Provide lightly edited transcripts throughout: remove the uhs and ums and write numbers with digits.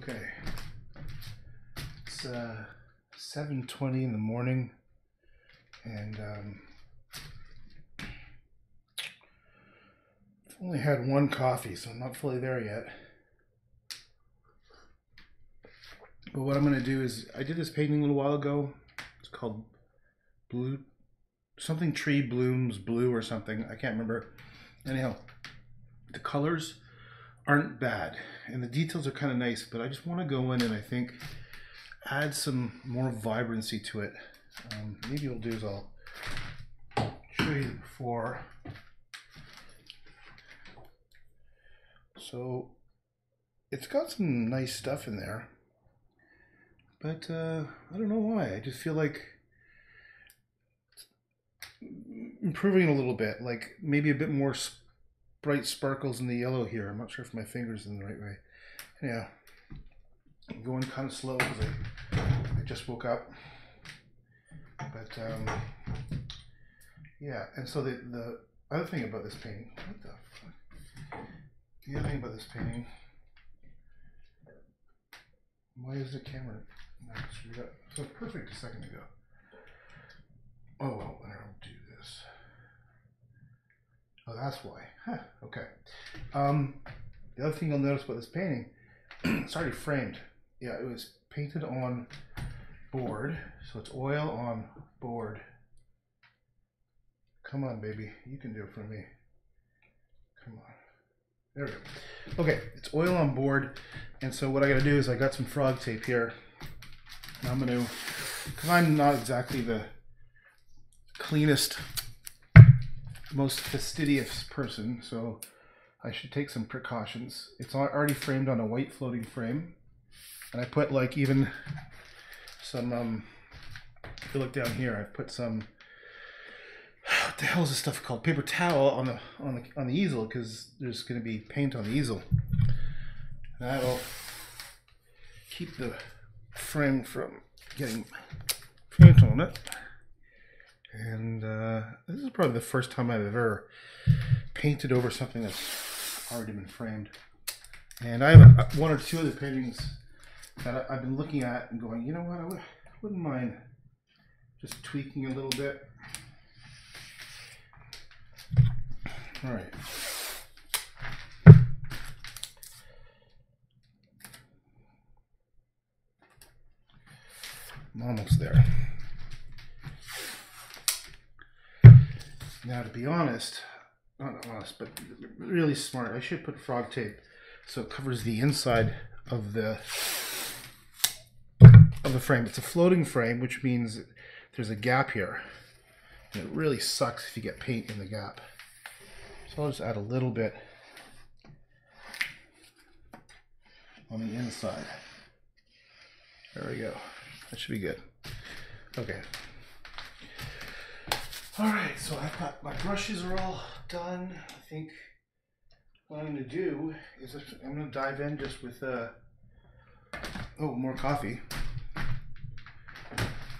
Okay, it's 7:20 in the morning, and I've only had one coffee, so I'm not fully there yet. But what I'm going to do is, I did this painting a little while ago. It's called Blue, something Tree Blooms Blue or something. I can't remember. Anyhow, the colors aren't bad and the details are kind of nice, but I just want to go in and I think add some more vibrancy to it. Maybe what I'll do is I'll show you the before. So it's got some nice stuff in there, but I don't know why. I just feel like improving a little bit, like maybe a bit more bright sparkles in the yellow here. I'm not sure if my finger's in the right way. Yeah, I'm going kind of slow because I just woke up. But yeah, and so the other thing about this painting, what the fuck? The other thing about this painting, why is the camera not screwed up? So perfect a second ago. Oh well, I'll do this. Oh, that's why. Huh, okay. The other thing you'll notice about this painting, it's already framed. Yeah, it was painted on board, so it's oil on board. Come on, baby, you can do it for me. Come on. There we go. Okay, it's oil on board, and so what I gotta do is I got some frog tape here. And I'm gonna, because I'm not exactly the cleanest, most fastidious person, so I should take some precautions. It's already framed on a white floating frame, and I put like even some if you look down here, I've put some, what the hell is this stuff called, paper towel on the easel, because there's going to be paint on the easel. That'll keep the frame from getting paint on it. And this is probably the first time I've ever painted over something that's already been framed. And I have one or two other paintings that I've been looking at and going, you know what, I wouldn't mind just tweaking a little bit. All right. I'm almost there. Now, to be honest, not honest, but really smart, I should put frog tape so it covers the inside of the frame. It's a floating frame, which means there's a gap here. And it really sucks if you get paint in the gap. So I'll just add a little bit on the inside. There we go. That should be good. Okay. Alright, so I've got my brushes are all done. I think what I'm going to do is I'm going to dive in just with more coffee.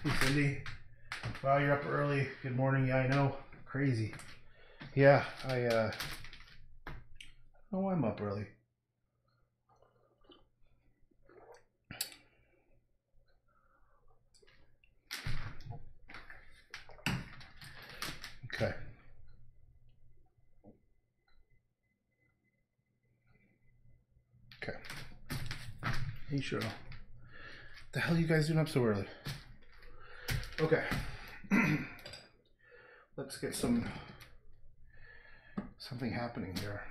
Hey Cindy. Wow, you're up early. Good morning. Yeah, I know. Crazy. Yeah, I don't know why I'm up early. Okay. Okay. Hey, Cheryl. The hell are you guys doing up so early? Okay. Let's get something happening here.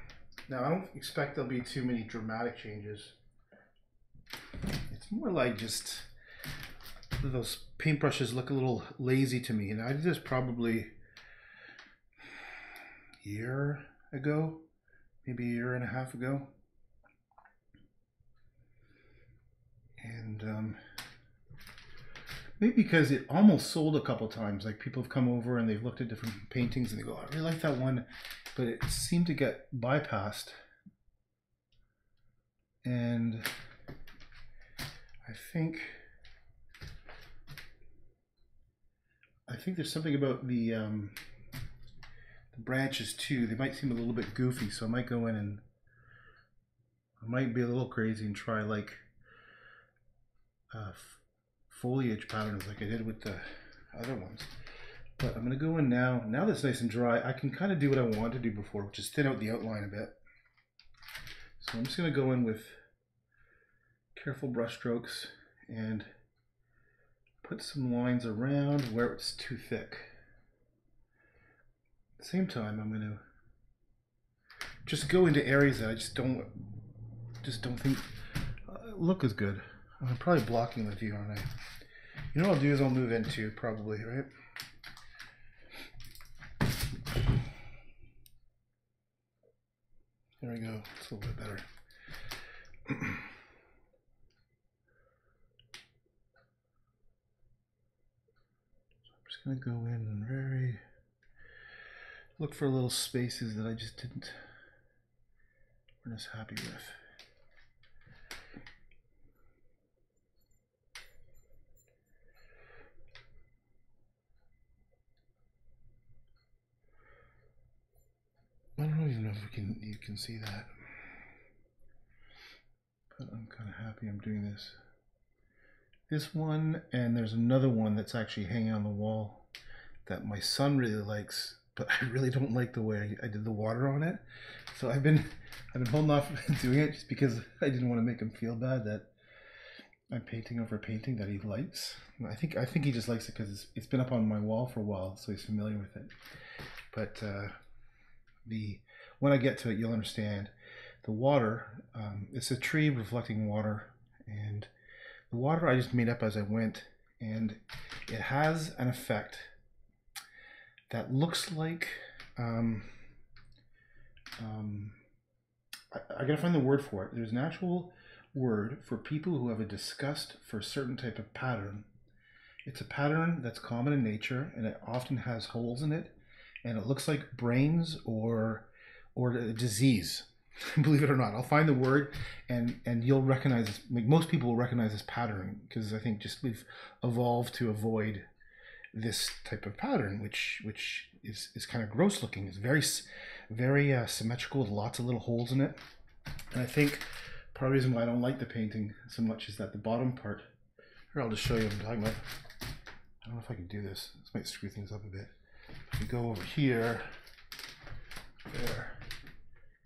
Now, I don't expect there'll be too many dramatic changes. It's more like just those paintbrushes look a little lazy to me, and I did this probably a year ago, maybe a year and a half ago. And maybe because it almost sold a couple times. Like people have come over and they've looked at different paintings and they go, I really like that one, but it seemed to get bypassed. And I think there's something about the branches too. They might seem a little bit goofy, so I might go in and I might be a little crazy and try like foliage patterns like I did with the other ones. But I'm going to go in now. Now that's nice and dry, I can kind of do what I wanted to do before, which is thin out the outline a bit. So I'm just going to go in with careful brush strokes and put some lines around where it's too thick. At the same time, I'm going to just go into areas that I just don't think look as good. I'm probably blocking the view, aren't I? You know what I'll do is I'll move into probably, right? There we go. It's a little bit better. I'm just going to go in and look for little spaces that I just weren't as happy with. I don't even know if you can see that, but I'm kind of happy I'm doing this. This one, and there's another one that's actually hanging on the wall that my son really likes, but I really don't like the way I did the water on it. So I've been holding off doing it just because I didn't want to make him feel bad that I'm painting over a painting that he likes. I think he just likes it because it's been up on my wall for a while, so he's familiar with it. But when I get to it, you'll understand. The water, it's a tree reflecting water, and the water I just made up as I went, and it has an effect that looks like I gotta find the word for it. There's an actual word for people who have a disgust for a certain type of pattern. It's a pattern that's common in nature, and it often has holes in it, and it looks like brains or a disease. Believe it or not, I'll find the word, and you'll recognize this. Like, most people will recognize this pattern because I think just we've evolved to avoid this type of pattern, which is kind of gross looking. It's very symmetrical with lots of little holes in it. And I think part of the reason why I don't like the painting so much is that the bottom part. Here, I'll just show you what I'm talking about. I don't know if I can do this. This might screw things up a bit. If you go over here, there.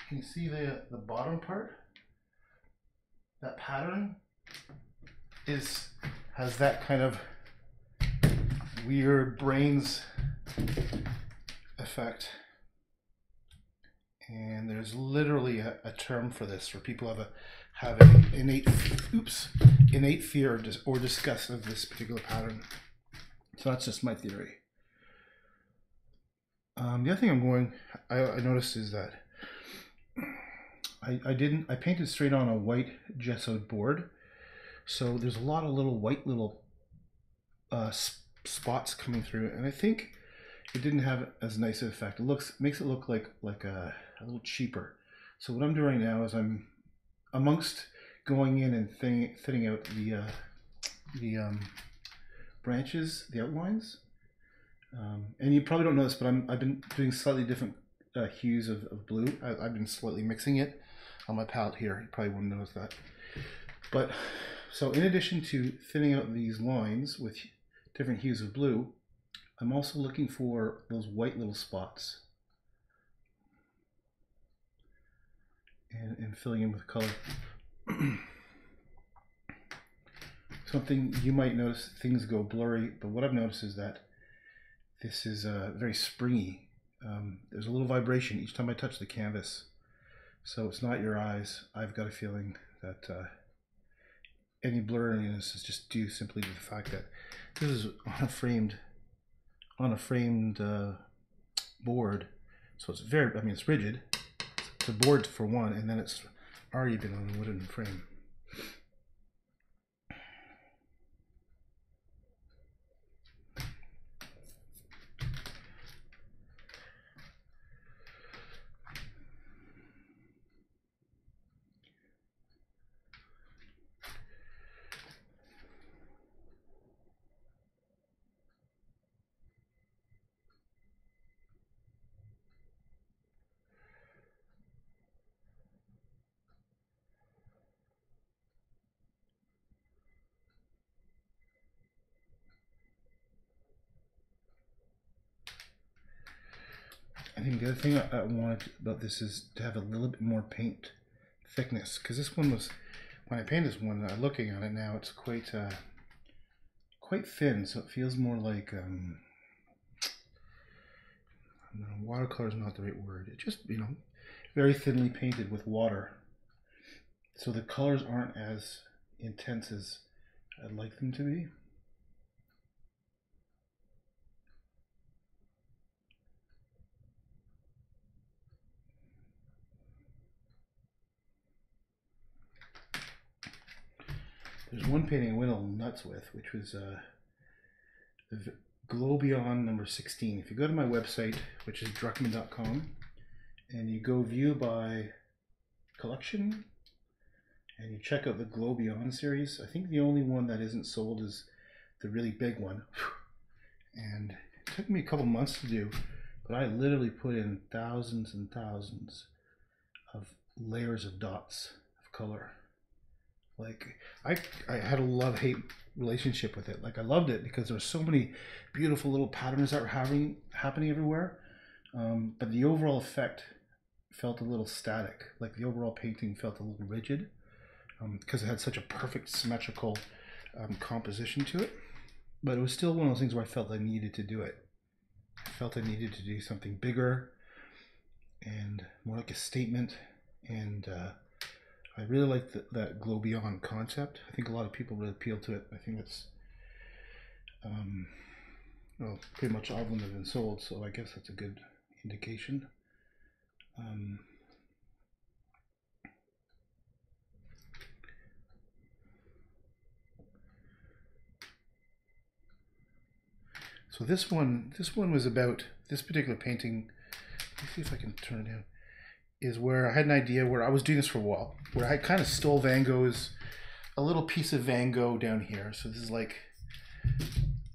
Can you see the bottom part? That pattern has that kind of weird brains effect. And there's literally a term for this, where people have an innate fear or disgust of this particular pattern. So that's just my theory. The other thing I noticed is that I painted straight on a white gessoed board, so there's a lot of little white spots coming through, and I think it didn't have as nice an effect. It makes it look like a little cheaper. So what I'm doing now is I'm amongst going in and thinning out the branches, the outlines. And you probably don't know this, but I've been doing slightly different hues of blue. I've been slightly mixing it on my palette here. You probably wouldn't notice that. But so in addition to thinning out these lines with different hues of blue, I'm also looking for those white little spots and filling in with color. Something you might notice, things go blurry, but what I've noticed is that this is very springy. There's a little vibration each time I touch the canvas. So it's not your eyes. I've got a feeling that any blurriness is just due simply to the fact that this is on a framed board. So it's it's rigid. It's a board for one, and then it's already been on a wooden frame. think the other thing I wanted about this is to have a little bit more paint thickness, because this one was, when I painted this one, looking at it now, it's quite thin, so it feels more like no, watercolor is not the right word. It just, you know, very thinly painted with water, so the colors aren't as intense as I'd like them to be. There's one painting I went a little nuts with, which was the Glow Beyond number 16. If you go to my website, which is druckmann.com, and you go view by collection, and you check out the Glow Beyond series, I think the only one that isn't sold is the really big one. And it took me a couple months to do, but I literally put in thousands and thousands of layers of dots of color. Like, I had a love-hate relationship with it. Like, I loved it because there were so many beautiful little patterns that were happening everywhere, but the overall effect felt a little static. Like, the overall painting felt a little rigid because it had such a perfect symmetrical composition to it. But it was still one of those things where I felt I needed to do it. I felt I needed to do something bigger and more like a statement, and I really like that Glow Beyond concept. I think a lot of people really appeal to it. I think it's, well, pretty much all of them have been sold, so I guess that's a good indication. So this one was about, this particular painting, let's see if I can turn it down, is where I had an idea where I was doing this for a while, where I kind of stole Van Gogh's, a little piece of Van Gogh down here. So this is like,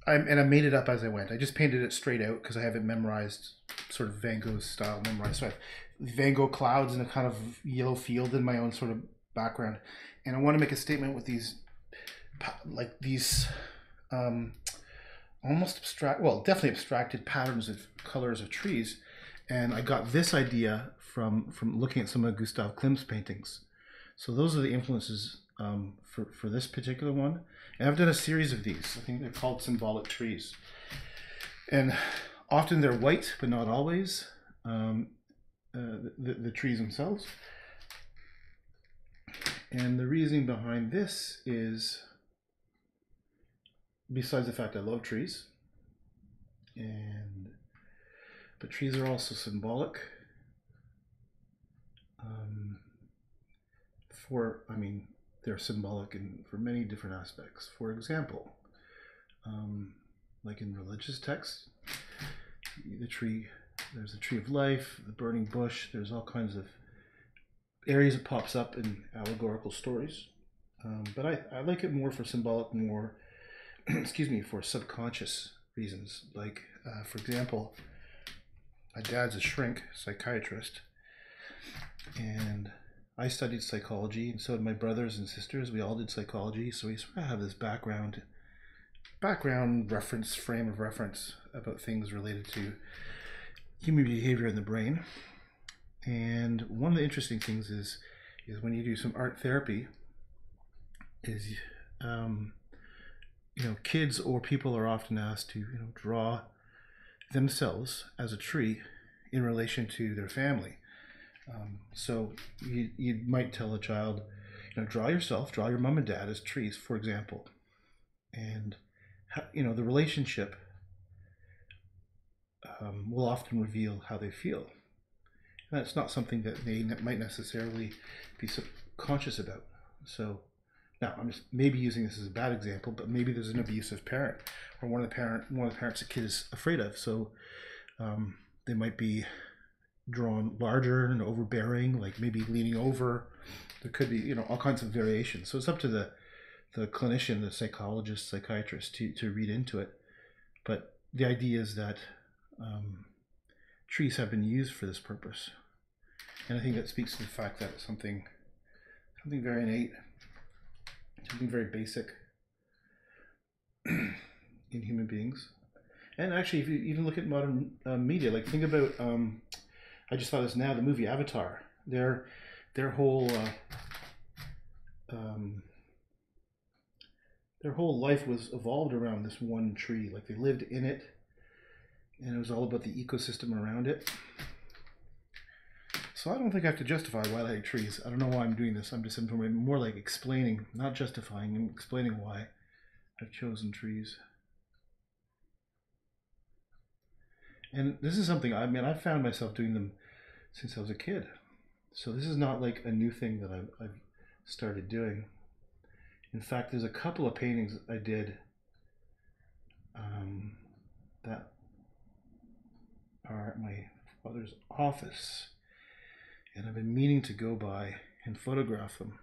I made it up as I went. I just painted it straight out because I have it memorized, sort of Van Gogh's style memorized. So I have Van Gogh clouds and a kind of yellow field in my own sort of background. And I want to make a statement with these, like these almost abstract, well, definitely abstracted patterns of colors of trees. And I got this idea from looking at some of Gustav Klimt's paintings. So those are the influences for this particular one. And I've done a series of these. I think they're called symbolic trees. And often they're white, but not always, the trees themselves. And the reasoning behind this is, besides the fact I love trees, but trees are also symbolic I mean, they're symbolic for many different aspects. For example, like in religious texts, there's the tree of life, the burning bush, there's all kinds of areas it pops up in allegorical stories. But I like it more for symbolic, more, excuse me, for subconscious reasons. Like, for example, my dad's a shrink, psychiatrist, and I studied psychology, and so did my brothers and sisters. We all did psychology, so we sort of have this background reference, frame of reference about things related to human behavior in the brain. And one of the interesting things is when you do some art therapy, is kids or people are often asked to draw themselves as a tree in relation to their family. So you might tell a child, draw yourself, draw your mom and dad as trees, for example, and the relationship will often reveal how they feel. And that's not something that they might necessarily be subconscious about. So now I'm just maybe using this as a bad example, but maybe there's an abusive parent, or one of the parents the kid is afraid of. So they might be drawn larger and overbearing, like maybe leaning over. There could be all kinds of variations. So it's up to the clinician, the psychologist, psychiatrist to read into it. But the idea is that trees have been used for this purpose, and I think that speaks to the fact that it's something very innate, something very basic in human beings. And actually, if you even look at modern media, like think about, I just thought this now, the movie Avatar. Their whole um, their whole life was evolved around this one tree. Like they lived in it, and it was all about the ecosystem around it. So I don't think I have to justify why I like trees. I don't know why I'm doing this. I'm just more like explaining, not justifying, and explaining why I've chosen trees. And this is something, I mean, I've found myself doing them since I was a kid. So this is not like a new thing that I've started doing. In fact, there's a couple of paintings I did that are at my father's office, and I've been meaning to go by and photograph them.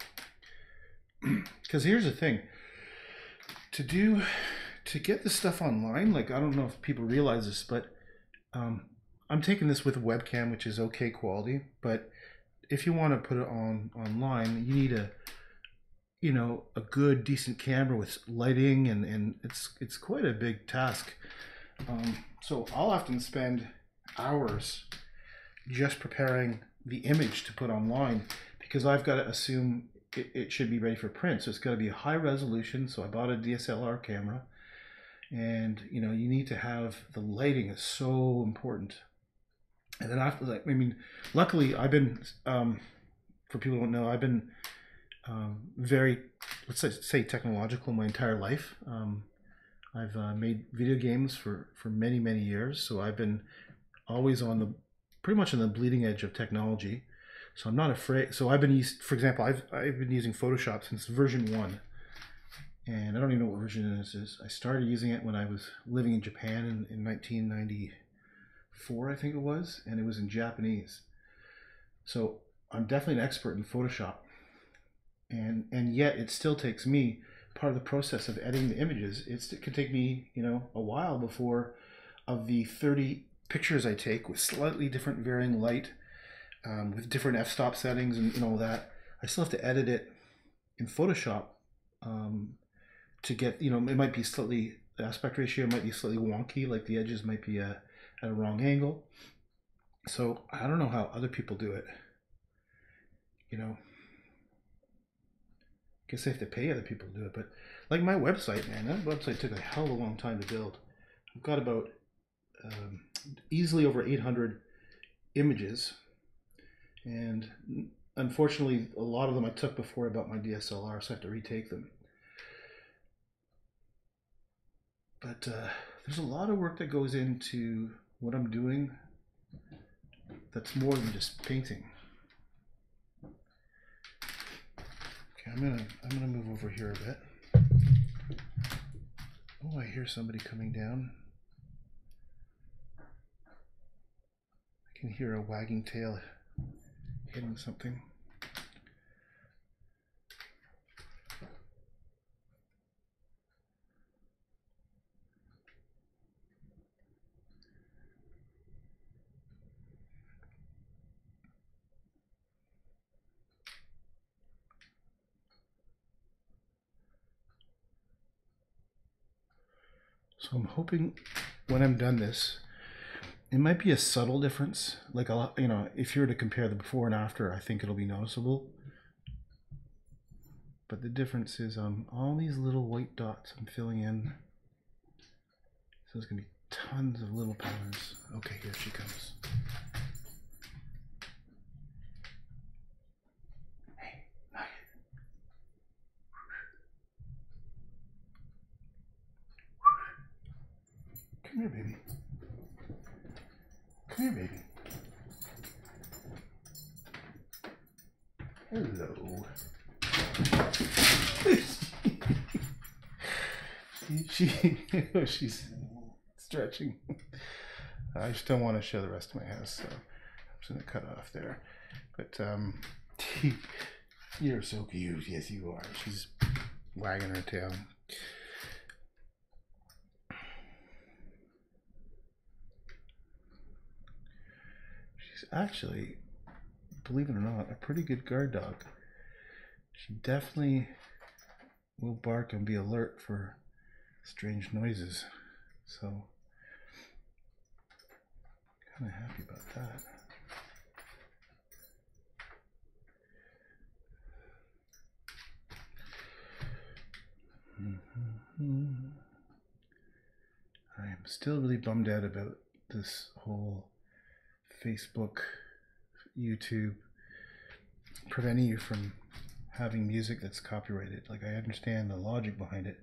Because here's the thing, to get this stuff online, like I don't know if people realize this, but I'm taking this with a webcam, which is okay quality, but if you want to put it online, you need a good decent camera with lighting, and it's quite a big task. So I'll often spend hours just preparing the image to put online, because I've got to assume it should be ready for print. So it's got to be a high resolution. So I bought a DSLR camera, and you need to have the lighting is so important. And then after that, I mean, luckily I've been, for people who don't know, I've been very, let's say, technological my entire life. I've made video games for many years, so I've been always pretty much on the bleeding edge of technology. So I'm not afraid. So I've been for example, I've been using Photoshop since version 1, and I don't even know what version this is. I started using it when I was living in Japan in 1994, I think it was, and it was in Japanese. So I'm definitely an expert in Photoshop, and yet it still takes me, part of the process of editing the images, it can take me a while before, of the 30 pictures I take with slightly different varying light, with different f-stop settings and all that, I still have to edit it in Photoshop to get, it might be slightly, the aspect ratio might be slightly wonky, like the edges might be at a wrong angle. So I don't know how other people do it. I guess I have to pay other people to do it, but like my website, man, that website took a hell of a long time to build. I've got about easily over 800 images, and unfortunately a lot of them I took before I bought my DSLR, so I have to retake them. But there's a lot of work that goes into what I'm doing that's more than just painting. Okay, I'm gonna move over here a bit. Oh, I hear somebody coming down. I can hear a wagging tail hitting something. So I'm hoping when I'm done this, it might be a subtle difference. Like if you were to compare the before and after, I think it'll be noticeable. But the difference is all these little white dots I'm filling in. So there's gonna be tons of little patterns. Okay, here she comes. Hey, Nugget. Come here, baby. Come here, baby. Hello. She's stretching. I just don't want to show the rest of my house, so I'm just gonna cut off there. But you're so cute. Yes, you are. She's wagging her tail. She's actually, believe it or not, a pretty good guard dog. She definitely will bark and be alert for strange noises. So Kind of happy about that. I'm still really bummed out about this whole Facebook, YouTube preventing you from having music that's copyrighted. Like, I understand the logic behind it,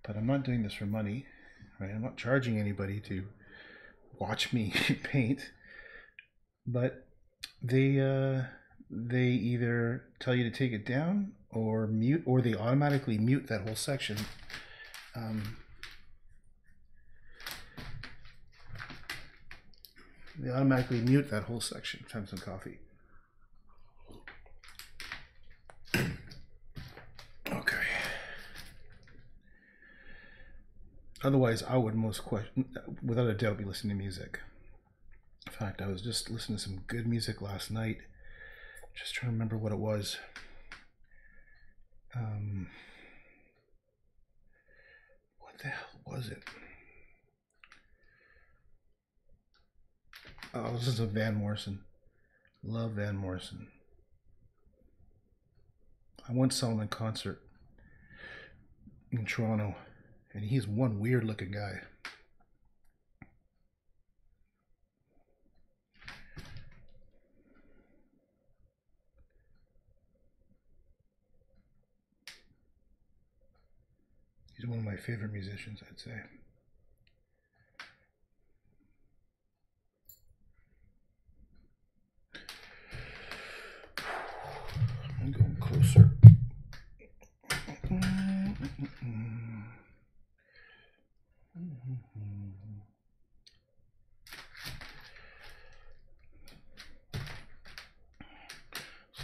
but I'm not doing this for money, right? I'm not charging anybody to watch me paint, but they either tell you to take it down or mute, or they automatically mute that whole section. They automatically mute that whole section. Have some coffee. Okay. Otherwise, I would without a doubt, be listening to music. In fact, I was just listening to some good music last night. Just trying to remember what it was. What the hell was it? Oh, this is a Van Morrison. Love Van Morrison. I once saw him in concert in Toronto, and he's one weird looking guy. He's one of my favorite musicians, I'd say. I'm going closer.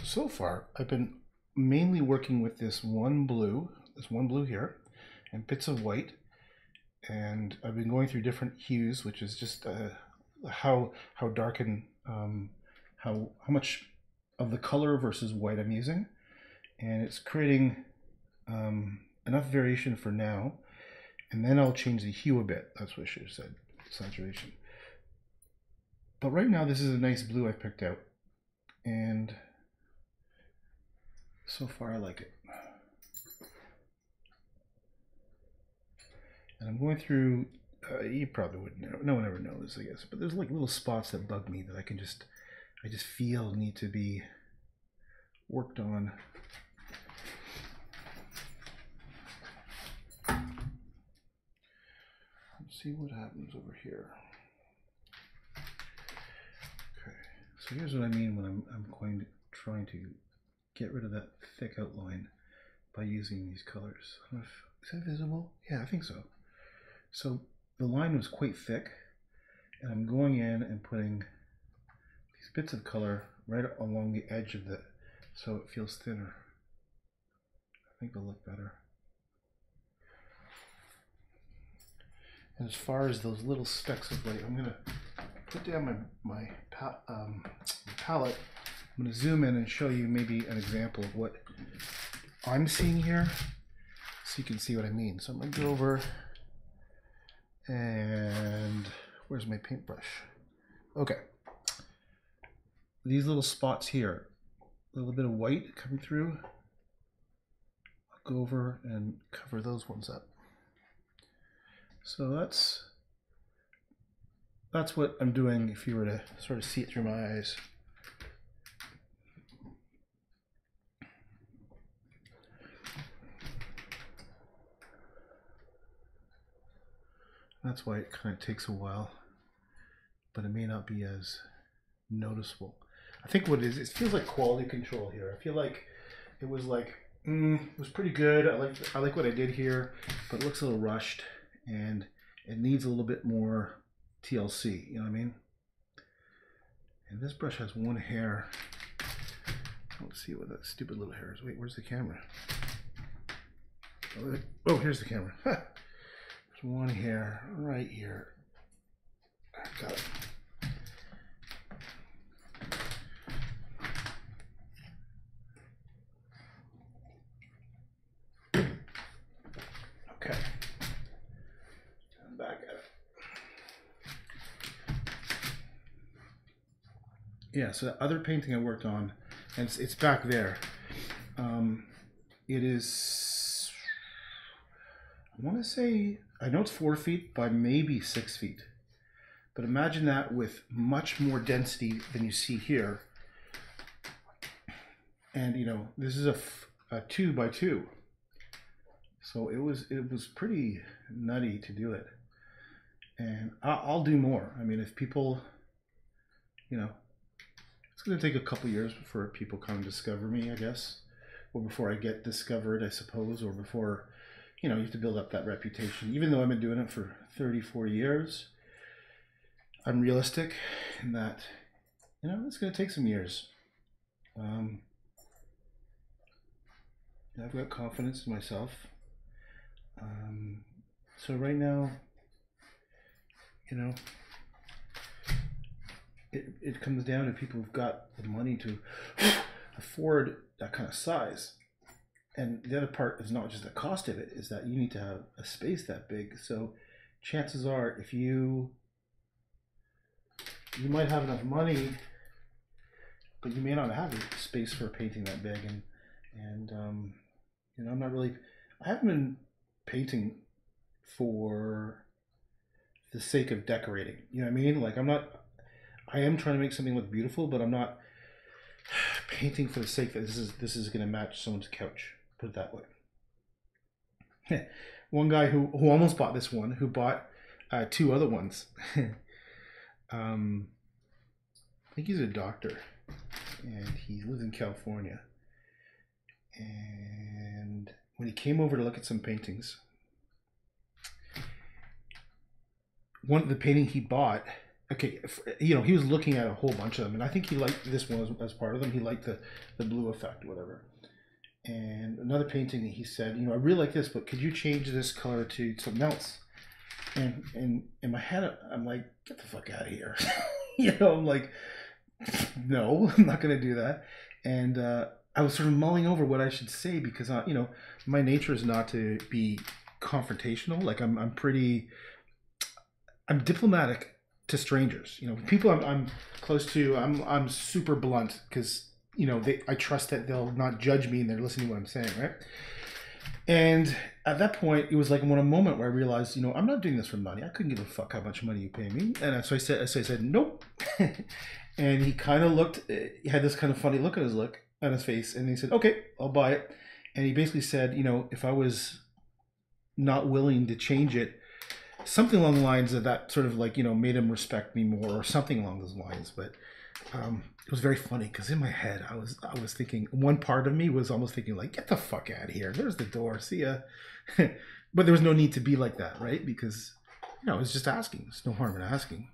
So far, I've been mainly working with this one blue here, and bits of white, and I've been going through different hues, which is just how dark and how much of the color versus white I'm using, and it's creating enough variation for now, and then I'll change the hue a bit. That's what I should have said, saturation. But right now this is a nice blue I picked out, and so far I like it. And I'm going through, you probably wouldn't know, no one ever knows, I guess, but there's like little spots that bug me that I just feel need to be worked on. Let's see what happens over here. Okay, so here's what I mean when I'm trying to get rid of that thick outline by using these colors. I don't know is that visible? Yeah, I think so. So the line was quite thick, and I'm going in and putting these bits of color right along the edge of it so it feels thinner. I think it'll look better. And as far as those little specks of light, I'm going to put down my palette. I'm going to zoom in and show you maybe an example of what I'm seeing here so you can see what I mean. So I'm going to go over, and where's my paintbrush? Okay. These little spots here, a little bit of white coming through. I'll go over and cover those ones up. So that's what I'm doing if you were to sort of see it through my eyes. That's why it kind of takes a while, but it may not be as noticeable. I think what it is, it feels like quality control here. I feel like it was like, it was pretty good. I like what I did here, but it looks a little rushed, and it needs a little bit more TLC, you know what I mean? And this brush has one hair. Let's see what that stupid little hair is. Wait, where's the camera? Oh, here's the camera. There's one hair right here. Got it. Okay. I'm back at it. yeah, so the other painting I worked on, and it's back there. It is, I want to say, I know it's 4 feet by maybe 6 feet. But imagine that with much more density than you see here. And you know, this is a 2 by 2. So it was pretty nutty to do it. And I'll do more. I mean, if people, you know, it's going to take a couple years before people kind of discover me, I guess. Or before I get discovered, I suppose. Or before, you know, you have to build up that reputation. Even though I've been doing it for 34 years, I'm realistic in that, you know, it's going to take some years. I've got confidence in myself. So right now, you know, it comes down to people who've got the money to afford that kind of size. And the other part is not just the cost of it, is that you need to have a space that big. So chances are, if you might have enough money, but you may not have a space for a painting that big. And you know, I haven't been painting for the sake of decorating. You know what I mean? Like I am trying to make something look beautiful, but I'm not painting for the sake that this is going to match someone's couch. Put it that way. One guy who almost bought this one, who bought 2 other ones. I think he's a doctor, and he lives in California. And when he came over to look at some paintings, one of the painting he bought, okay, you know, he was looking at a whole bunch of them, and I think he liked this one as part of them. He liked the blue effect, whatever. And another painting, he said, you know, I really like this, but could you change this color to something else? And in my head, I'm like, get the fuck out of here. You know, I'm like, no, I'm not going to do that. And I was sort of mulling over what I should say, because, you know, my nature is not to be confrontational. Like I'm diplomatic to strangers. You know, people I'm close to, I'm super blunt, because, you know, I trust that they'll not judge me and they're listening to what I'm saying, right? And at that point, it was like a moment where I realized, you know, I'm not doing this for money. I couldn't give a fuck how much money you pay me. And so I said, nope. And he kind of looked, he had this kind of funny look on his face, and he said, okay, I'll buy it. And he basically said, you know, if I was not willing to change it, something along the lines of that, sort of like, you know, made him respect me more, or something along those lines. But it was very funny, because in my head, I was thinking, one part of me was almost thinking, like, get the fuck out of here. There's the door. See ya. But there was no need to be like that, right? Because, you know, I was just asking. There's no harm in asking.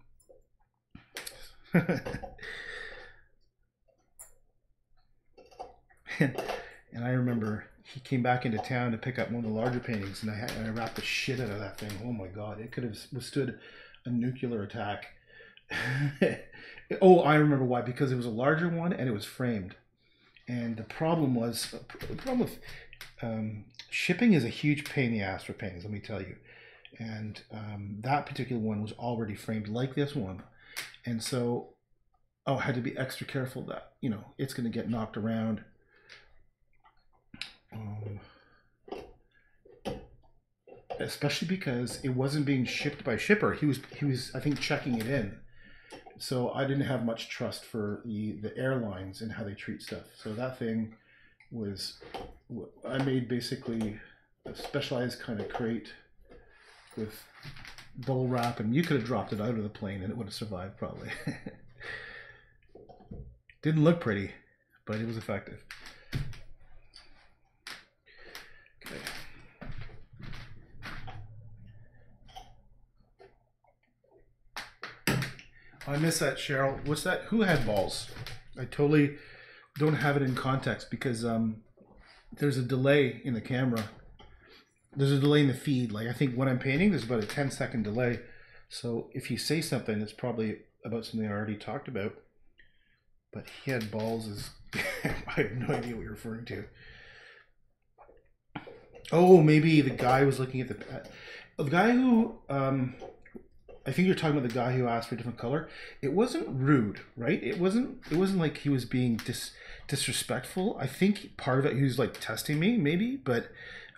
And I remember he came back into town to pick up one of the larger paintings, and I wrapped the shit out of that thing. Oh my God, it could have withstood a nuclear attack. Oh, I remember why. Because it was a larger one and it was framed. And the problem with shipping is a huge pain in the ass for paintings, let me tell you. And that particular one was already framed like this one. And so, I had to be extra careful that, you know, it's going to get knocked around. Especially because it wasn't being shipped by shipper. He was I think, checking it in. So I didn't have much trust for the airlines and how they treat stuff. So that thing was, I made basically a specialized kind of crate with bubble wrap, and you could have dropped it out of the plane and it would have survived probably. Didn't look pretty, but it was effective. Okay. I miss that, Cheryl. What's that? Who had balls? I totally don't have it in context, because there's a delay in the camera. There's a delay in the feed. Like, I think when I'm painting, there's about a 10-second delay. So if you say something, it's probably about something I already talked about. But he had balls is... I have no idea what you're referring to. Oh, maybe the guy was looking at the guy who... I think you're talking about the guy who asked for a different color. It wasn't rude, right? It wasn't like he was being disrespectful. I think part of it, he was like testing me maybe, but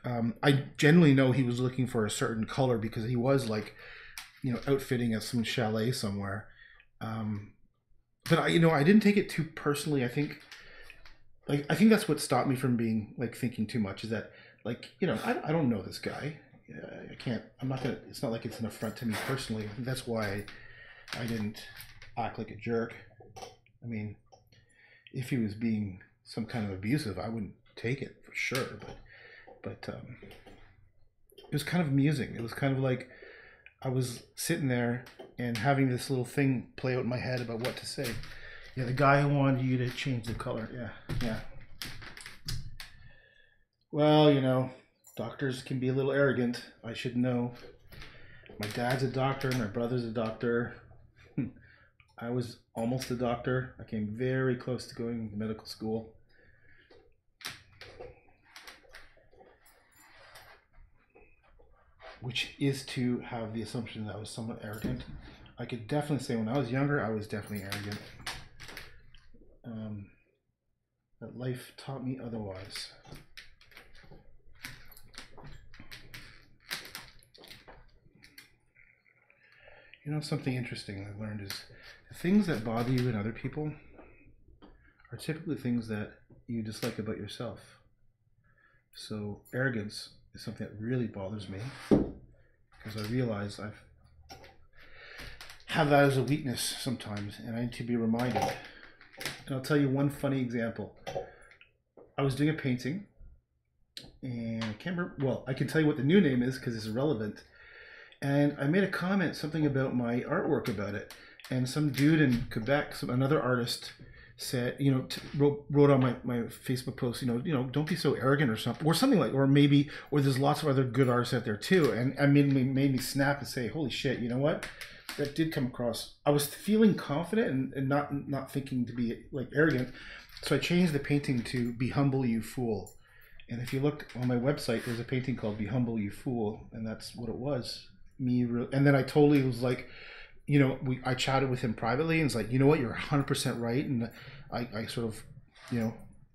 I generally know he was looking for a certain color because he was like, you know, outfitting at some chalet somewhere. But I didn't take it too personally. I think that's what stopped me from being like thinking too much, is that, like, you know, I don't know this guy. I can't, I'm not gonna, it's not like it's an affront to me personally. I think that's why I didn't act like a jerk. I mean, if he was being some kind of abusive, I wouldn't take it for sure, but it was kind of amusing. It was kind of like I was sitting there and having this little thing play out in my head about what to say. Yeah, the guy who wanted you to change the color. Yeah. Well, you know, doctors can be a little arrogant. I should know. My dad's a doctor. My brother's a doctor. I was almost a doctor. I came very close to going to medical school. Which is to have the assumption that I was somewhat arrogant. I could definitely say when I was younger, I was definitely arrogant. That life taught me otherwise. You know, something interesting I've learned is the things that bother you in other people are typically things that you dislike about yourself. So arrogance is something that really bothers me, because I realize I have that as a weakness sometimes, and I need to be reminded. And I'll tell you one funny example. I was doing a painting, and I can't remember, well, I can tell you what the new name is because it's irrelevant. And I made a comment, something about my artwork about it. And some dude in Quebec, another artist, said, you know, wrote on my Facebook post, you know, don't be so arrogant or something like, or there's lots of other good artists out there too. And I made me snap and say, holy shit, you know what? That did come across. I was feeling confident and not thinking to be like arrogant. So I changed the painting to "Be Humble, You Fool." And if you look on my website, there's a painting called "Be Humble, You Fool," and that's what it was. And then I totally was like, you know, I chatted with him privately, and it's like, you know what, you're 100% right. And I sort of, you know,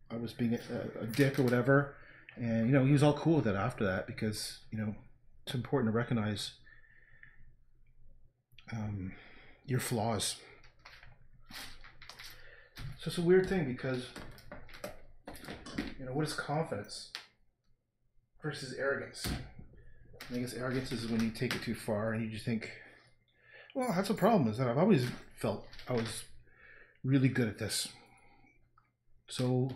I was being a dick or whatever. And, you know, he was all cool with it after that, because, you know, it's important to recognize your flaws. So it's a weird thing, because, you know, what is confidence versus arrogance? I guess arrogance is when you take it too far and you just think, well, that's a problem, is that I've always felt I was really good at this. So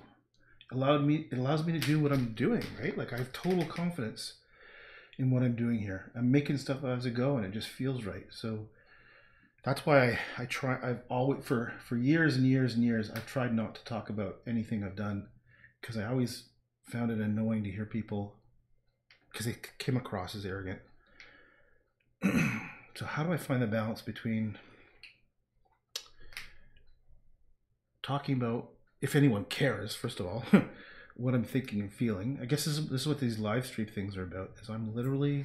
it allows me to do what I'm doing, right? Like, I have total confidence in what I'm doing here. I'm making stuff as I go, and it just feels right. So that's why I've always, for years and years and years, I've tried not to talk about anything I've done, because I always found it annoying to hear people, because they came across as arrogant. So how do I find the balance between talking about, if anyone cares, first of all, what I'm thinking and feeling? I guess this is what these live stream things are about, is I'm literally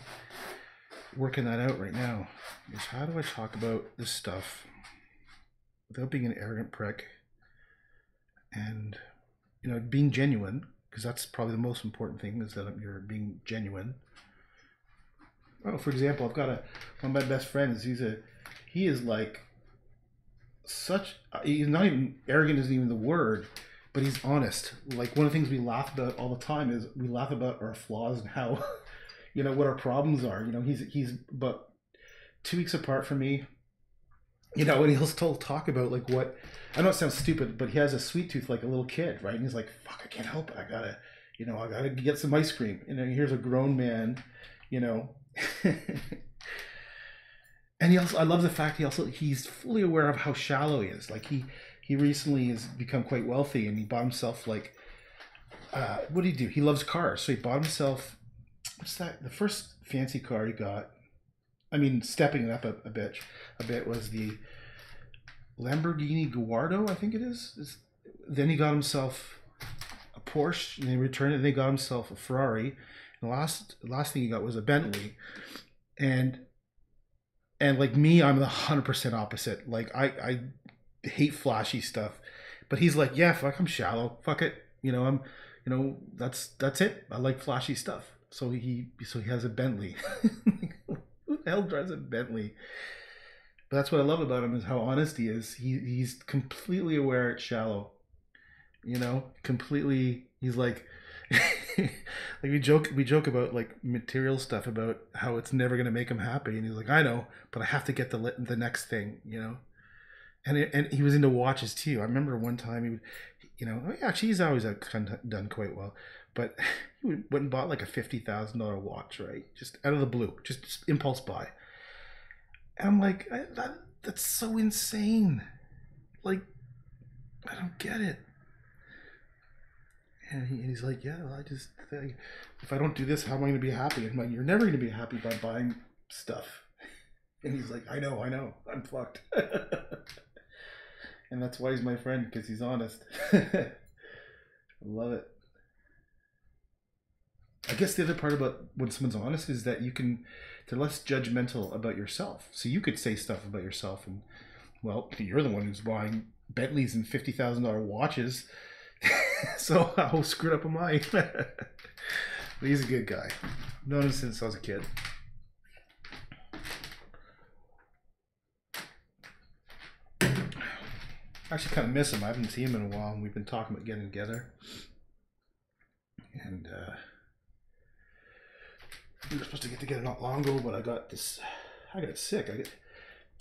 working that out right now, is how do I talk about this stuff without being an arrogant prick, and, you know, being genuine, because that's probably the most important thing, is that you're being genuine. Oh, for example, I've got one of my best friends. He is like he's not even, arrogant isn't even the word, but he's honest. Like, one of the things we laugh about all the time is we laugh about our flaws and how, you know, what our problems are. You know, he's about 2 weeks apart from me, you know, and he'll still talk about, like, what, I know it sounds stupid, but he has a sweet tooth like a little kid, right? And he's like, fuck, I can't help it. I gotta get some ice cream. And then here's a grown man, you know. And I love the fact he's fully aware of how shallow he is. Like, he recently has become quite wealthy, and he bought himself, like, what did he do? He loves cars. So he bought himself, what's that? The first fancy car he got, I mean, stepping it up a bit, was the Lamborghini Gallardo, I think it is. Then he got himself a Porsche, and he returned it, and they got himself a Ferrari. And the last thing he got was a Bentley. And And like me, I'm the 100% opposite. Like I hate flashy stuff, but he's like, yeah, fuck, I'm shallow. Fuck it. That's it. I like flashy stuff. So he has a Bentley. Who the hell drives a Bentley? But that's what I love about him is how honest he is. He's completely aware it's shallow. Completely. He's like, like we joke about like material stuff about how it's never gonna make him happy, and he's like, I know, but I have to get the next thing. And he was into watches too. I remember one time he would, actually he's always done quite well, but he went and bought like a $50,000 watch, right? Just out of the blue, just impulse buy. And I'm like, that's so insane. Like, I don't get it. And he's like, yeah, well, if I don't do this, how am I going to be happy? I'm like, you're never going to be happy by buying stuff. And he's like, I know, I'm fucked. And that's why he's my friend, because he's honest. I love it. I guess the other part about when someone's honest is that they're less judgmental about yourself. So you could say stuff about yourself, and well, you're the one who's buying Bentleys and $50,000 watches. So how screwed up am I? But he's a good guy. I've known him since I was a kid. I actually kind of miss him. I haven't seen him in a while, and we've been talking about getting together. And we were supposed to get together not long ago, but I got sick.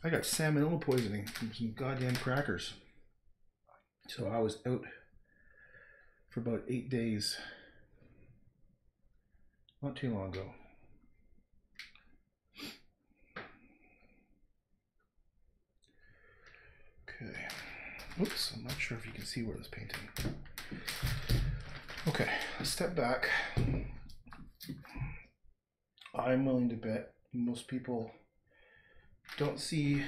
I got salmonella poisoning from some goddamn crackers. So I was out for about 8 days. Not too long ago. Okay. Oops, I'm not sure if you can see where this painting. Okay, let's step back. I'm willing to bet most people don't see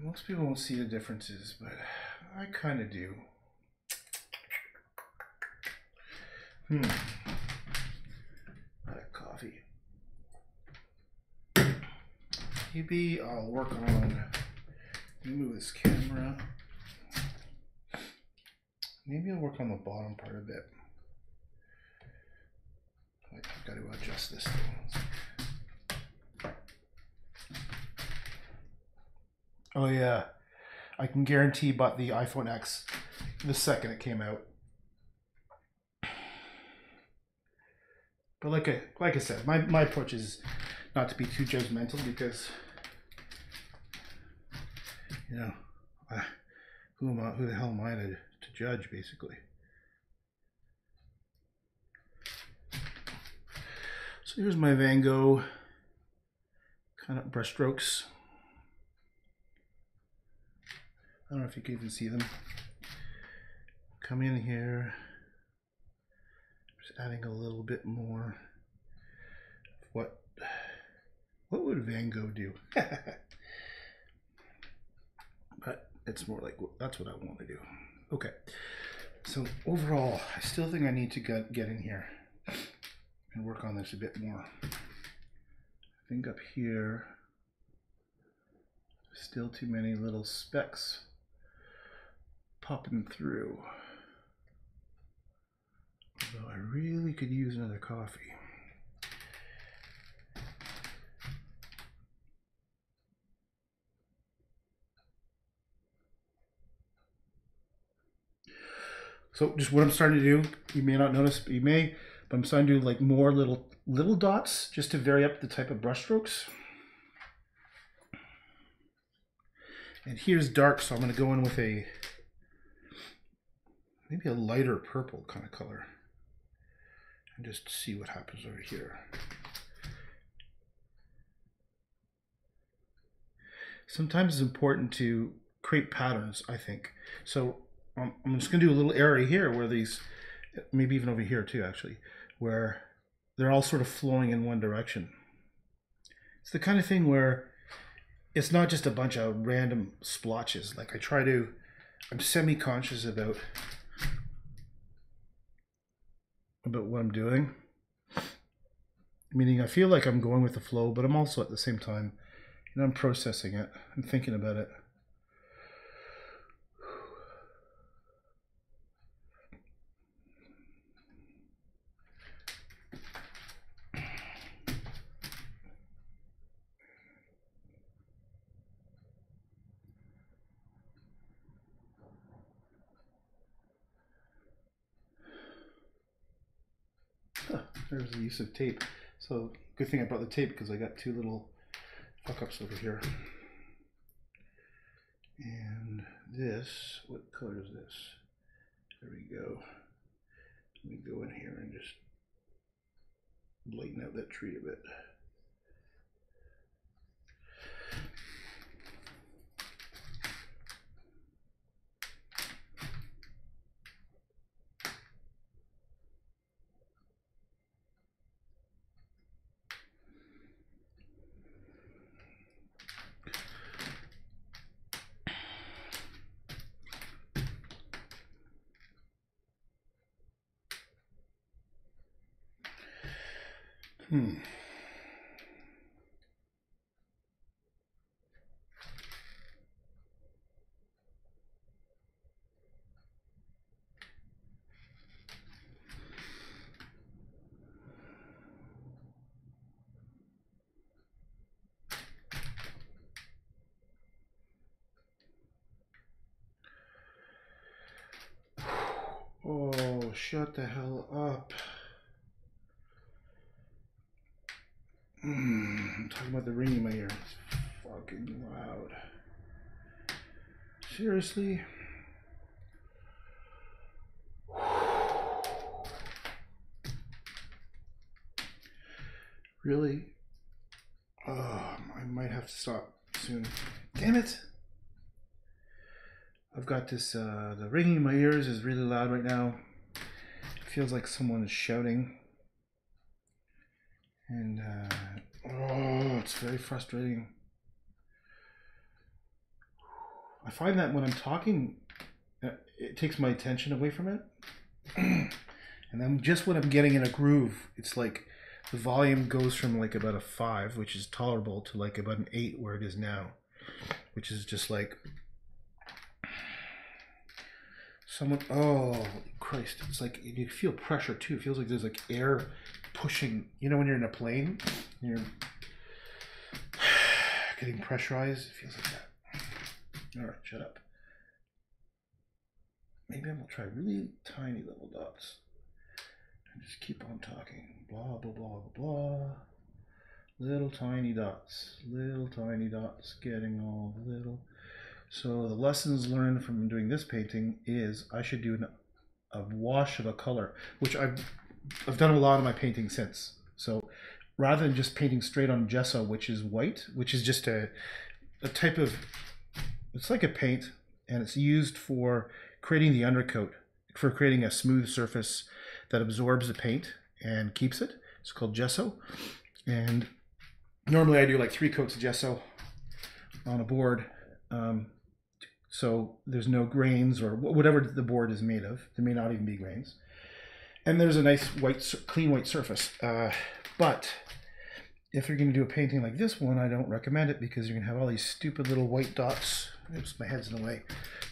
most people won't see the differences, but I kind of do. Coffee. Maybe I'll work on, move this camera. Maybe I'll work on the bottom part a bit. I've got to adjust this thing. Oh yeah, I can guarantee bought the iPhone X the second it came out. But like I said, my approach is not to be too judgmental, because who the hell am I to judge, basically. So here's my Van Gogh kind of brush strokes. I don't know if you can even see them. Come in here, just adding a little bit more. What would Van Gogh do? But it's more like, that's what I want to do. Okay, so overall, I still think I need to get in here and work on this a bit more. I think up here, still too many little specks popping through. Although I really could use another coffee. So just what I'm starting to do, you may not notice, but you may, but I'm starting to do like more little dots just to vary up the type of brush strokes. And here's dark, so I'm going to go in with maybe a lighter purple kind of color, and just see what happens over here. Sometimes it's important to create patterns, I think. So I'm just going to do a little area here where these, maybe even over here too, actually, where they're all sort of flowing in one direction. It's the kind of thing where it's not just a bunch of random splotches. Like I'm semi-conscious about about what I'm doing. Meaning I feel like I'm going with the flow, but I'm also at the same time, you know, I'm processing it. I'm thinking about it. There's the use of tape. So good thing I brought the tape because I got two little fuck ups over here. And this, what color is this? There we go. Let me go in here and just lighten out that tree a bit. Oh, shut the hell up. I'm talking about the ring in my ear. It's fucking loud. Seriously? Really? Oh, I might have to stop soon. Damn it! I've got this, the ringing in my ears is really loud right now. It feels like someone is shouting. And, oh, it's very frustrating. I find that when I'm talking, it takes my attention away from it. And then just when I'm getting in a groove, it's like the volume goes from like about a 5, which is tolerable, to like about an 8 where it is now, which is just like someone, oh Christ, it's like you feel pressure too. It feels like there's like air pushing, you know, when you're in a plane and you're getting pressurized, it feels like that. All right, shut up. Maybe I'm gonna try really tiny little dots and just keep on talking. Blah, blah, blah, blah, blah. Little tiny dots, getting all little. So the lessons learned from doing this painting is I should do a wash of a color, which I've done a lot of my painting since. So rather than just painting straight on gesso, which is white, which is just a type of, it's like a paint, and it's used for creating the undercoat, for creating a smooth surface that absorbs the paint and keeps it. It's called gesso. And normally I do like 3 coats of gesso on a board. So there's no grains or whatever the board is made of. There may not even be grains. And there's a nice white, clean white surface. But if you're going to do a painting like this one, I don't recommend it because you're going to have all these stupid little white dots. Oops, my head's in the way.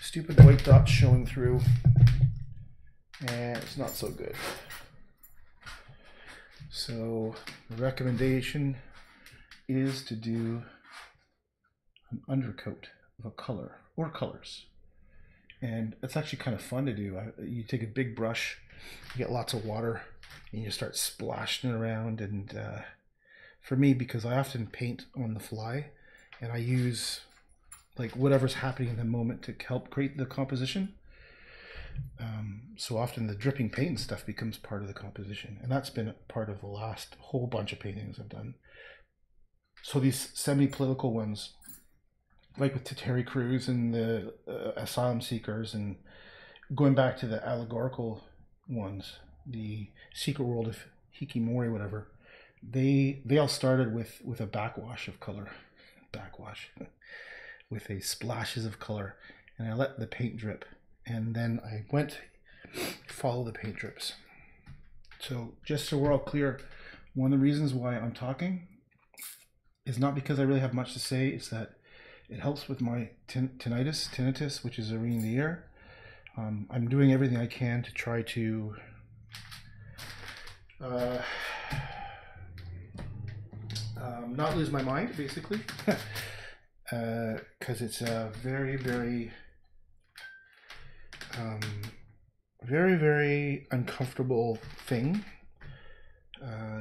Stupid white dots showing through. And it's not so good. So the recommendation is to do an undercoat of a color or colors. And it's actually kind of fun to do. You take a big brush, you get lots of water, and you start splashing it around. And for me, because I often paint on the fly, and I use like whatever's happening in the moment to help create the composition. So often the dripping paint and stuff becomes part of the composition, and that's been part of the last whole bunch of paintings I've done. So these semi-political ones, like with Terry Crews and the asylum seekers, and going back to the allegorical ones, the Secret World of Hikimori, whatever, they all started with a backwash of color, with a splashes of color, and I let the paint drip, and then I went follow the paint drips. So just so we're all clear, one of the reasons why I'm talking is not because I really have much to say. It's that it helps with my tinnitus, which is a ringing in the ear. I'm doing everything I can to try to not lose my mind, basically, because it's a very, very, very uncomfortable thing.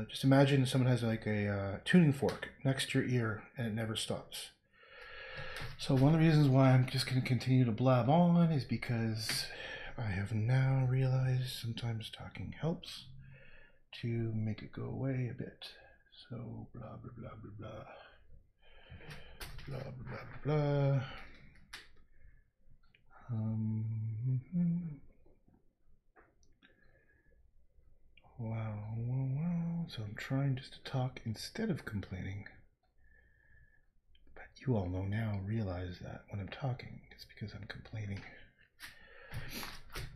Just imagine someone has like a tuning fork next to your ear and it never stops. So one of the reasons why I'm just going to continue to blab on is because I have now realized sometimes talking helps to make it go away a bit. So blah blah blah blah blah blah blah blah blah. Wow. So I'm trying just to talk instead of complaining. But you all know now, realize that when I'm talking, it's because I'm complaining. I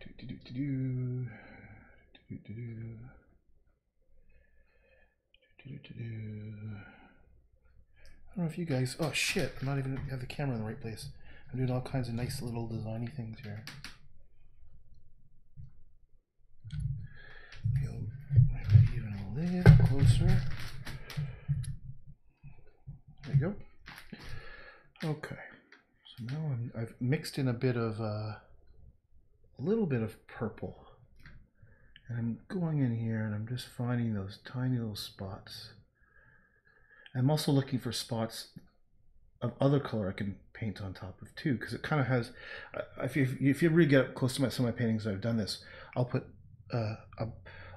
don't know if you guys, oh shit, I'm not even have the camera in the right place. I'm doing all kinds of nice little designy things here. Even a little closer. There you go. Okay, so now I've mixed in a little bit of purple, and I'm going in here and I'm just finding those tiny little spots. I'm also looking for spots of other color I can paint on top of too, because it kind of has, if you really get up close to some of my paintings, I've done this, I'll put a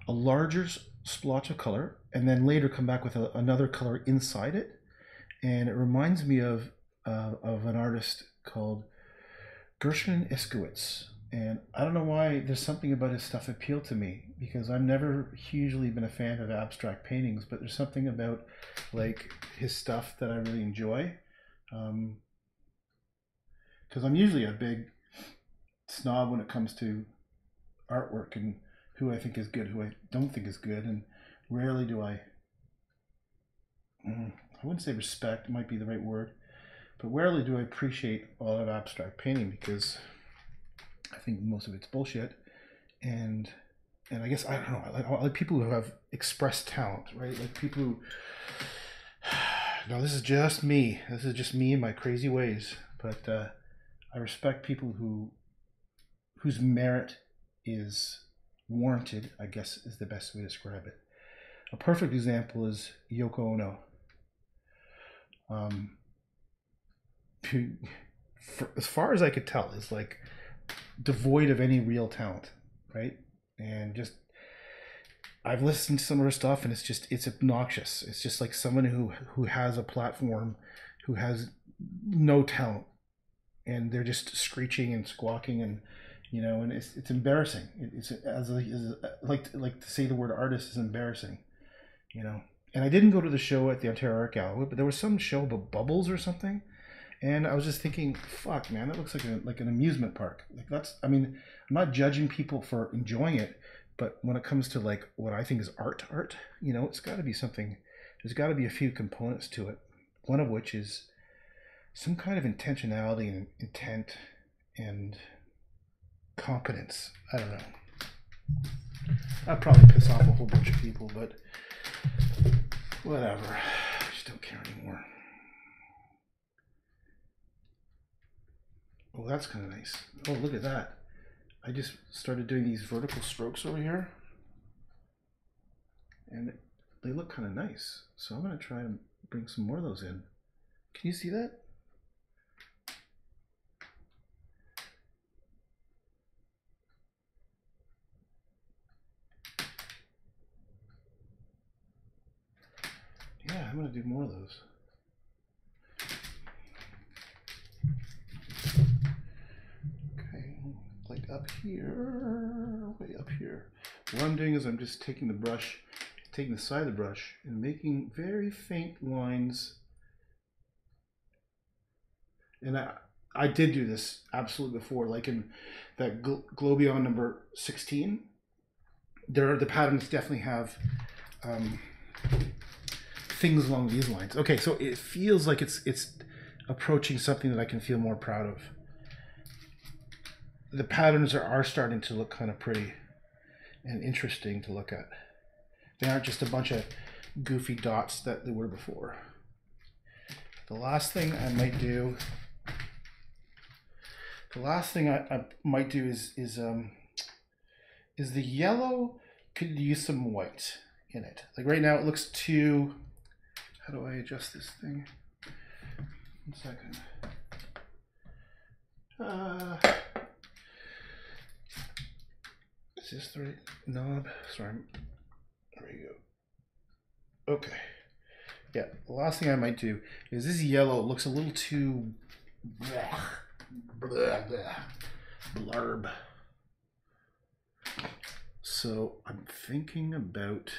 larger splotch of color and then later come back with another color inside it. And it reminds me of an artist called Gershwin Iskowitz. And I don't know why there's something about his stuff appealed to me, because I've never hugely been a fan of abstract paintings, but there's something about like his stuff that I really enjoy. Because I'm usually a big snob when it comes to artwork and who I think is good, who I don't think is good, and rarely do I wouldn't say respect, might be the right word, but rarely do I appreciate a lot of abstract painting, because I think most of it's bullshit, and I guess, I don't know, I like people who have expressed talent, right? Like people who, no, this is just me and my crazy ways, but I respect people whose merit is warranted, I guess is the best way to describe it. A perfect example is Yoko Ono. Who, as far as I could tell, is like devoid of any real talent, right? And just, I've listened to some of her stuff and it's obnoxious. It's just like someone who has a platform, who has no talent, and they're just screeching and squawking, and you know, and it's embarrassing. It's like to say the word artist is embarrassing, you know. And I didn't go to the show at the Ontario Art Gallery, but there was some show about bubbles or something, and I was just thinking, fuck, man, that looks like an amusement park. Like, that's, I mean, I'm not judging people for enjoying it, but when it comes to like what I think is art, you know, it's got to be something. There's got to be a few components to it. One of which is some kind of intentionality and intent and competence. I don't know. I'd probably piss off a whole bunch of people, but whatever. I just don't care anymore. Oh, that's kind of nice. Oh, look at that. I just started doing these vertical strokes over here, and they look kind of nice. So I'm going to try and bring some more of those in. Can you see that? Yeah, I'm going to do more of those. Okay, like up here, way up here. What I'm doing is I'm just taking the brush, taking the side of the brush and making very faint lines. And I did do this absolutely before, like in that Globion number 16. the patterns definitely have things along these lines. Okay, so it feels like it's approaching something that I can feel more proud of. The patterns are starting to look kind of pretty and interesting to look at. They aren't just a bunch of goofy dots that they were before. The last thing I might do is the yellow could use some white in it. Like right now it looks too, how do I adjust this thing? 1 second. Is this the right knob? Sorry. There you go. Okay. Yeah, the last thing I might do is this yellow looks a little too blurb. So I'm thinking about,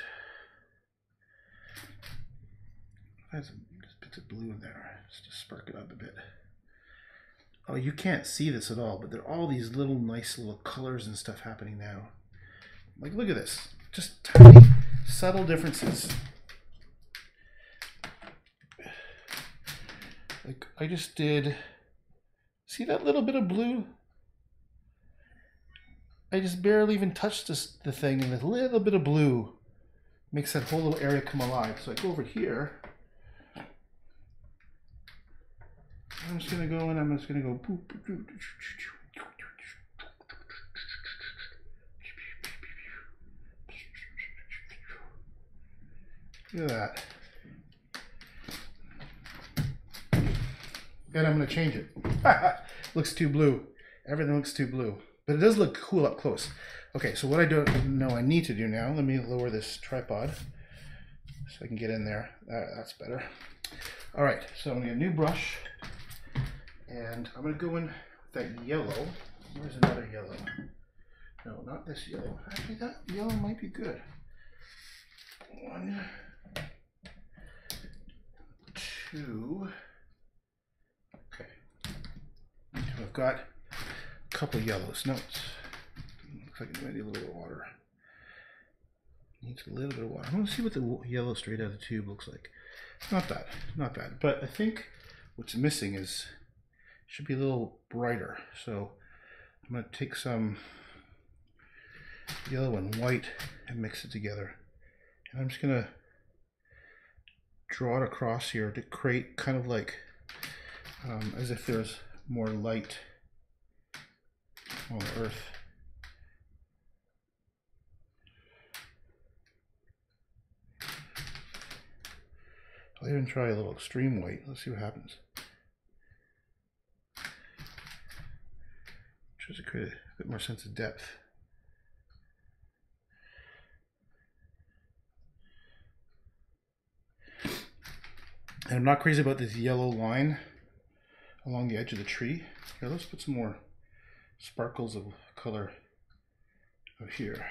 there's just bits of blue in there, just to spark it up a bit. Oh, you can't see this at all, but there are all these little nice little colors and stuff happening now. Like, look at this, just tiny, subtle differences. Like, I just did, see that little bit of blue? I just barely even touched the thing, and a little bit of blue makes that whole little area come alive. So I go over here. I'm just going to go and I'm just going to go. Look at that. And I'm going to change it. Looks too blue. Everything looks too blue. But it does look cool up close. Okay, so what I don't know I need to do now, let me lower this tripod so I can get in there. That's better. All right, so I'm going to get a new brush. And I'm going to go in with that yellow. Where's another yellow? No, not this yellow. Actually, that yellow might be good. 1, 2. Okay. So I've got a couple of yellows. No, looks like it might need a little bit of water. Needs a little bit of water. I want to see what the yellow straight out of the tube looks like. Not bad, not bad. But I think what's missing is, should be a little brighter. So I'm going to take some yellow and white and mix it together. And I'm just going to draw it across here to create kind of like as if there's more light on the earth. I'll even try a little extreme white. Let's see what happens. Tries to create a bit more sense of depth. And I'm not crazy about this yellow line along the edge of the tree. Here, let's put some more sparkles of color out here.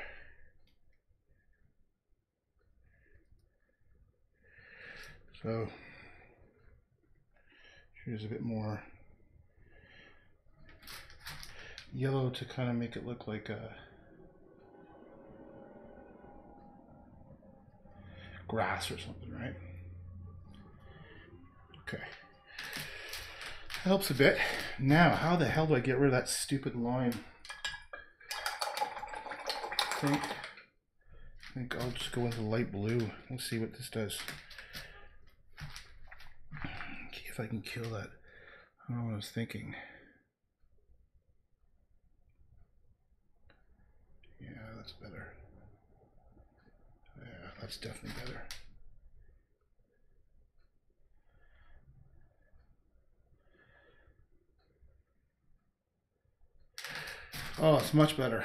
So here's a bit more yellow to kind of make it look like a grass or something, right? Okay. Helps a bit. Now, how the hell do I get rid of that stupid line? I think I'll just go into light blue. Let's see what this does. Okay, if I can kill that. I don't know what I was thinking. Yeah, that's better. Yeah, that's definitely better. Oh, it's much better.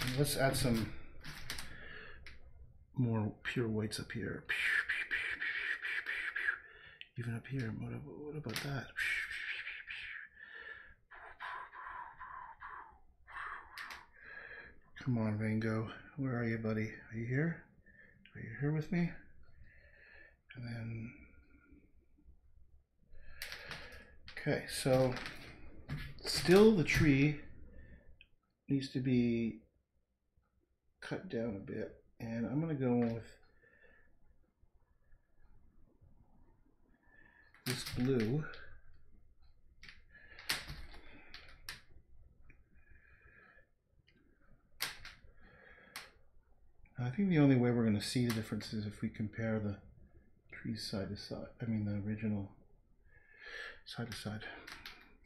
And let's add some more pure whites up here. Even up here. What about that? Come on, Van Gogh. Where are you, buddy? Are you here? Are you here with me? And then... Okay, so still the tree needs to be cut down a bit, and I'm going to go with this blue. I think the only way we're going to see the difference is if we compare the trees side to side. I mean the original side to side.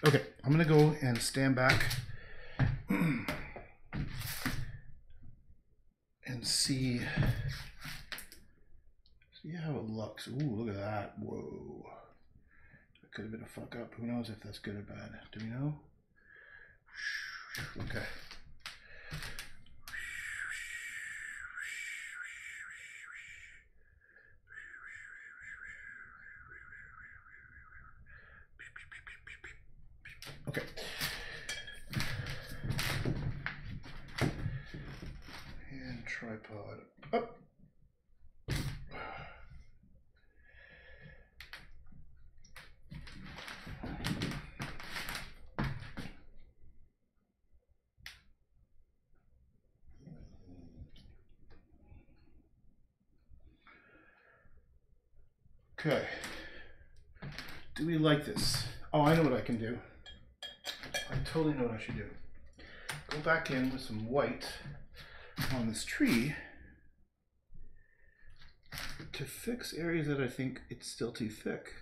Okay, I'm going to go and stand back and see how it looks. Ooh, look at that. Whoa. That could have been a fuck up. Who knows if that's good or bad? Do we know? Okay. Okay. And tripod up. Okay. Do we like this? Oh, I know what I can do. I totally know what I should do. Go back in with some white on this tree to fix areas that I think it's still too thick.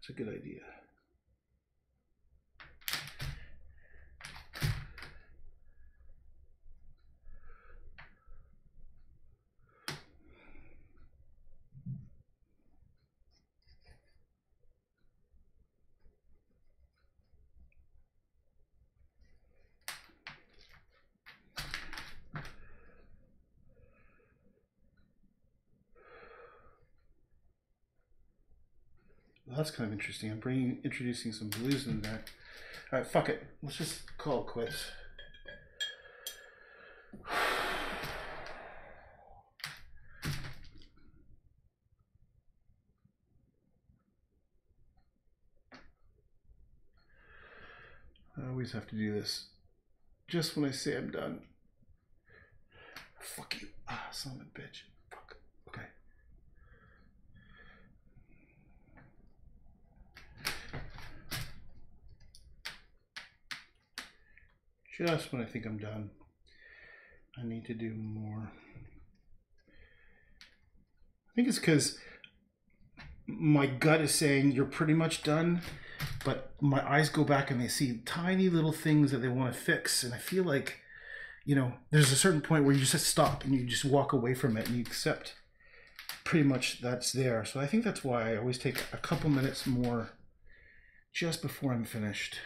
That's a good idea. Well, that's kind of interesting. I'm introducing some blues in there. All right, fuck it. Let's just call it quits. I always have to do this just when I say I'm done. Fuck you. Ah, son of a bitch. Fuck. Okay. Just when I think I'm done, I need to do more. I think it's because my gut is saying you're pretty much done, but my eyes go back and they see tiny little things that they want to fix, and I feel like, you know, there's a certain point where you just stop and you just walk away from it and you accept pretty much that's there. So I think that's why I always take a couple minutes more just before I'm finished,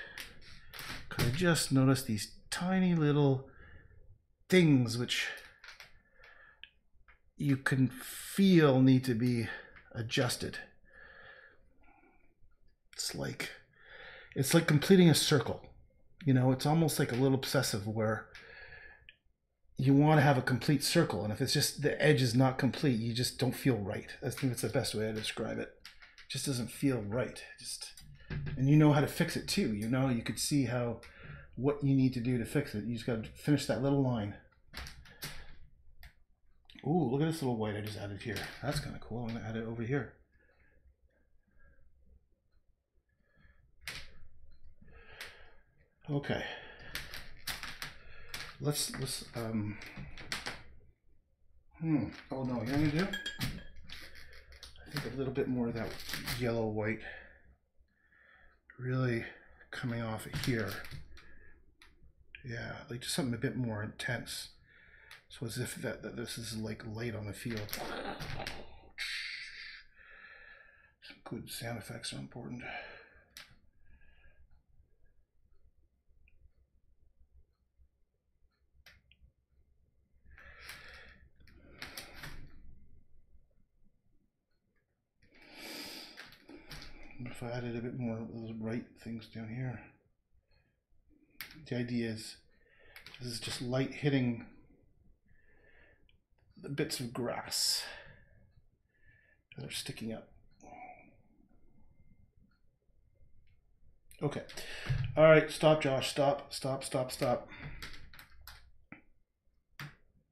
because I just noticed these tiny little things which you can feel need to be adjusted. It's like completing a circle. You know, it's almost like a little obsessive where you want to have a complete circle, and if it's just the edge is not complete, you just don't feel right. I think that's the best way to describe it. It just doesn't feel right. And you know how to fix it too. You know, you could see what you need to do to fix it. You just got to finish that little line. Ooh, look at this little white I just added here. That's kind of cool. I'm gonna add it over here. Okay. Let's oh no, you know what I'm gonna do? I think a little bit more of that yellow white really coming off of here. Yeah, like just something a bit more intense. So as if that this is like light on the field. Some good sound effects are important. If I added a bit more of those bright things down here. The idea is this is just light hitting the bits of grass that are sticking up. Okay. All right, stop, Josh. Stop, stop, stop, stop.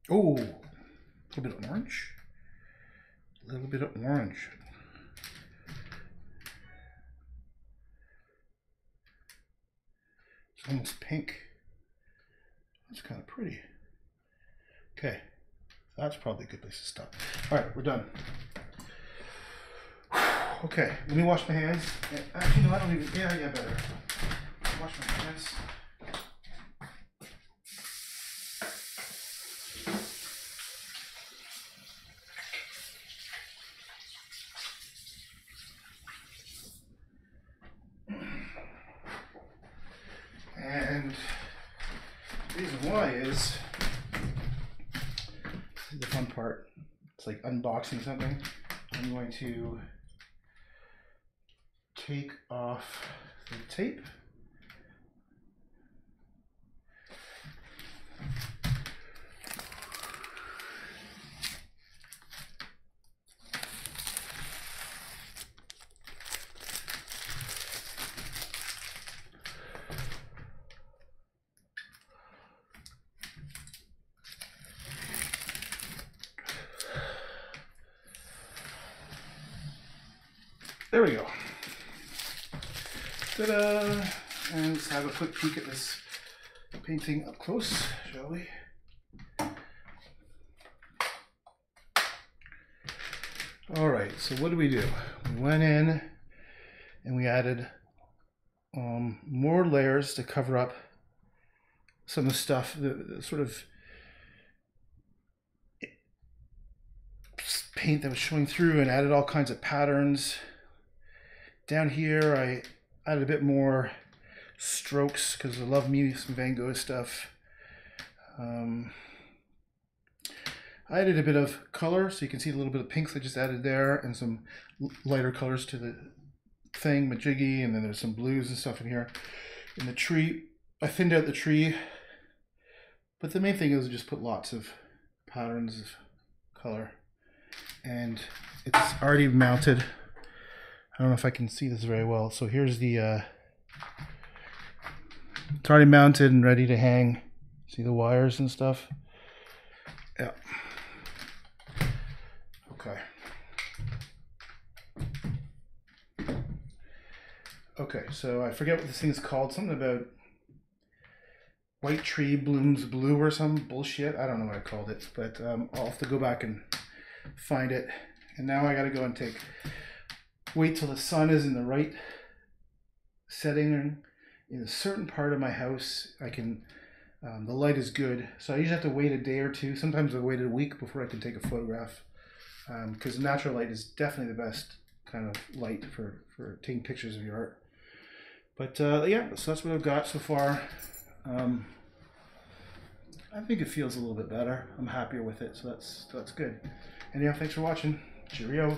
Oh, a little bit of orange. A little bit of orange. It's almost pink. That's kind of pretty. Okay, that's probably a good place to stop. All right, we're done. Okay, let me wash my hands. Actually, no, I don't even. Yeah, better. Wash my hands. And the reason why is the fun part. It's like unboxing something. I'm going to take off the tape. There we go. Ta-da! And let's have a quick peek at this painting up close, shall we? All right, so what did we do? We went in and we added more layers to cover up some of the stuff, the sort of paint that was showing through, and added all kinds of patterns. Down here, I added a bit more strokes because I love me some Van Gogh stuff. I added a bit of color, so you can see a little bit of pinks I just added there, and some lighter colors to the thing, majiggy, and then there's some blues and stuff in here. In the tree, I thinned out the tree, but the main thing is just put lots of patterns of color. And it's already mounted. I don't know if I can see this very well. So here's the, it's already mounted and ready to hang. See the wires and stuff? Yeah. Okay. Okay, so I forget what this thing is called. Something about white tree blooms blue or some bullshit. I don't know what I called it, but I'll have to go back and find it. And now I gotta go and wait till the sun is in the right setting in a certain part of my house. I can, the light is good. So I usually have to wait a day or two. Sometimes I wait a week before I can take a photograph, because natural light is definitely the best kind of light for taking pictures of your art. But yeah, so that's what I've got so far. I think it feels a little bit better. I'm happier with it, so that's good. Anyhow, thanks for watching. Cheerio.